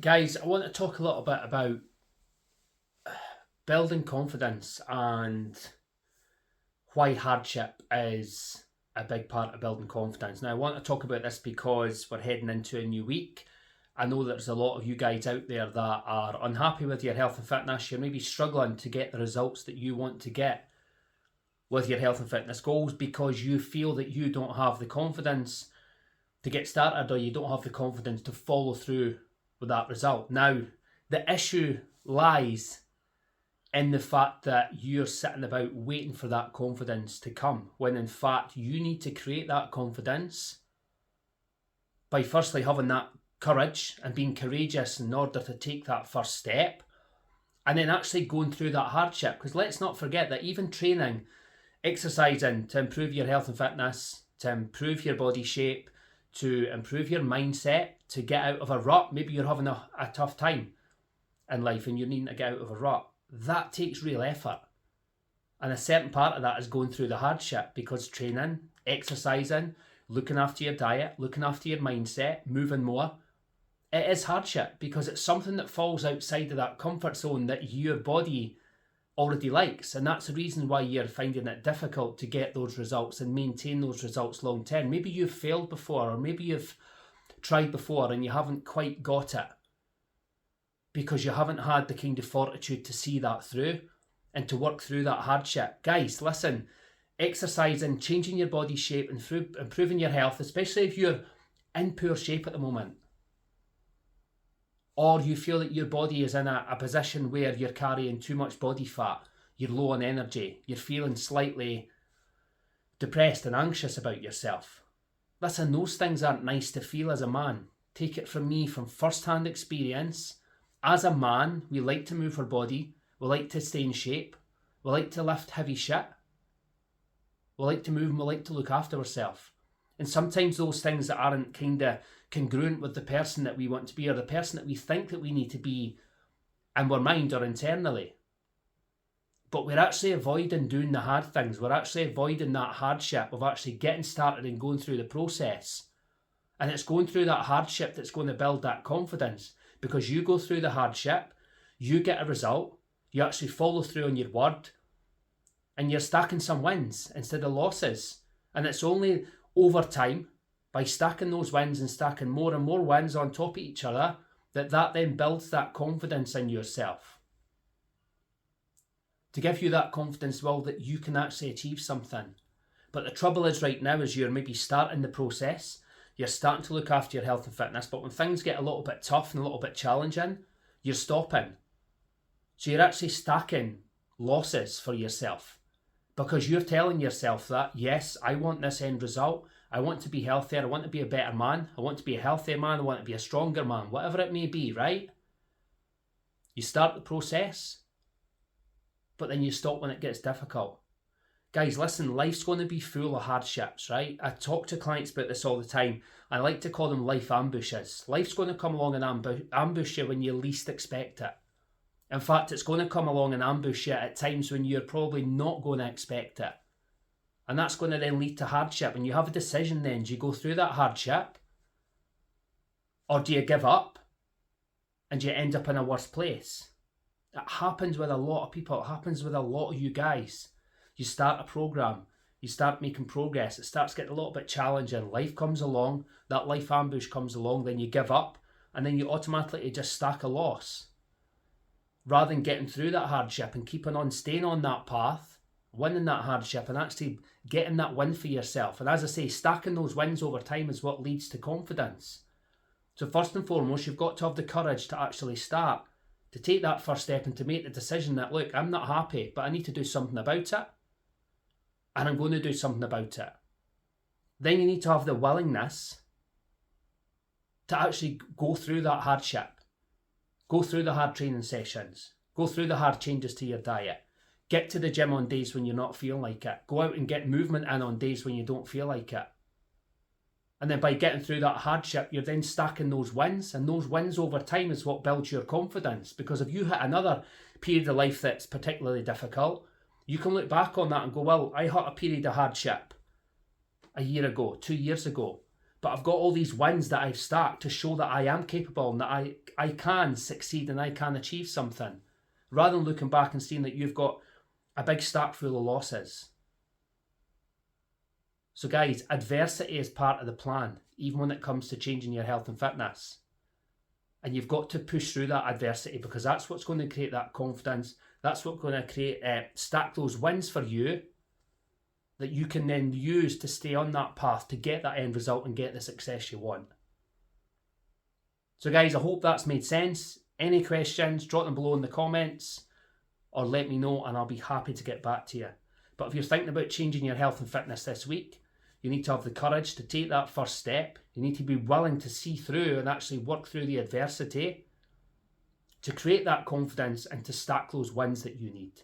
Guys, I want to talk a little bit about building confidence and why hardship is a big part of building confidence. Now, I want to talk about this because we're heading into a new week. I know there's a lot of you guys out there that are unhappy with your health and fitness. You're maybe struggling to get the results that you want to get with your health and fitness goals because you feel that you don't have the confidence to get started, or you don't have the confidence to follow through with that result. Now, the issue lies in the fact that you're sitting about waiting for that confidence to come, when in fact you need to create that confidence by firstly having that courage and being courageous in order to take that first step, and then actually going through that hardship. Because let's not forget that even training, exercising to improve your health and fitness, to improve your body shape, to improve your mindset, to get out of a rut. Maybe you're having a tough time in life and you're needing to get out of a rut. That takes real effort. And a certain part of that is going through the hardship, because training, exercising, looking after your diet, looking after your mindset, moving more, it is hardship because it's something that falls outside of that comfort zone that your body already likes. And that's the reason why you're finding it difficult to get those results and maintain those results long term. Maybe you've failed before, or maybe you've tried before and you haven't quite got it because you haven't had the kind of fortitude to see that through and to work through that hardship. Guys, listen, exercising, changing your body shape, and improving your health, especially if you're in poor shape at the moment, or you feel that your body is in a position where you're carrying too much body fat, you're low on energy, you're feeling slightly depressed and anxious about yourself. Listen, those things aren't nice to feel as a man. Take it from me, from first-hand experience. As a man, we like to move our body, we like to stay in shape, we like to lift heavy shit, we like to move and we like to look after ourselves. And sometimes those things that aren't kind of congruent with the person that we want to be, or the person that we think that we need to be in our mind or internally. But we're actually avoiding doing the hard things. We're actually avoiding that hardship of actually getting started and going through the process. And it's going through that hardship that's going to build that confidence, because you go through the hardship, you get a result, you actually follow through on your word, and you're stacking some wins instead of losses. And it's only over time, by stacking those wins and stacking more and more wins on top of each other, that then builds that confidence in yourself. To give you that confidence, well, that you can actually achieve something. But the trouble is right now is you're maybe starting the process, you're starting to look after your health and fitness, but when things get a little bit tough and a little bit challenging, you're stopping. So you're actually stacking losses for yourself, because you're telling yourself that, yes, I want this end result, I want to be healthier, I want to be a better man, I want to be a healthier man, I want to be a stronger man, whatever it may be, right? You start the process, but then you stop when it gets difficult. Guys, listen, life's going to be full of hardships, right? I talk to clients about this all the time. I like to call them life ambushes. Life's going to come along and ambush you when you least expect it. In fact, it's going to come along and ambush you at times when you're probably not going to expect it. And that's going to then lead to hardship. And you have a decision then. Do you go through that hardship? Or do you give up? And you end up in a worse place? It happens with a lot of people. It happens with a lot of you guys. You start a program. You start making progress. It starts getting a little bit challenging. Life comes along. That life ambush comes along. Then you give up. And then you automatically just stack a loss. Rather than getting through that hardship and keeping on, staying on that path, winning that hardship and actually getting that win for yourself. And as I say, stacking those wins over time is what leads to confidence. So first and foremost, you've got to have the courage to actually start, to take that first step and to make the decision that, look, I'm not happy, but I need to do something about it. And I'm going to do something about it. Then you need to have the willingness to actually go through that hardship. Go through the hard training sessions. Go through the hard changes to your diet. Get to the gym on days when you're not feeling like it. Go out and get movement in on days when you don't feel like it. And then by getting through that hardship, you're then stacking those wins. And those wins over time is what builds your confidence. Because if you hit another period of life that's particularly difficult, you can look back on that and go, well, I hit a period of hardship a year ago, 2 years ago. but I've got all these wins that I've stacked to show that I am capable and that I can succeed and I can achieve something. Rather than looking back and seeing that you've got a big stack full of losses. So guys, adversity is part of the plan, even when it comes to changing your health and fitness. And you've got to push through that adversity, because that's what's going to create that confidence. That's what's going to create, stack those wins for you that you can then use to stay on that path to get that end result and get the success you want. So guys, I hope that's made sense. Any questions, drop them below in the comments or let me know and I'll be happy to get back to you. But if you're thinking about changing your health and fitness this week, you need to have the courage to take that first step. You need to be willing to see through and actually work through the adversity to create that confidence and to stack those wins that you need.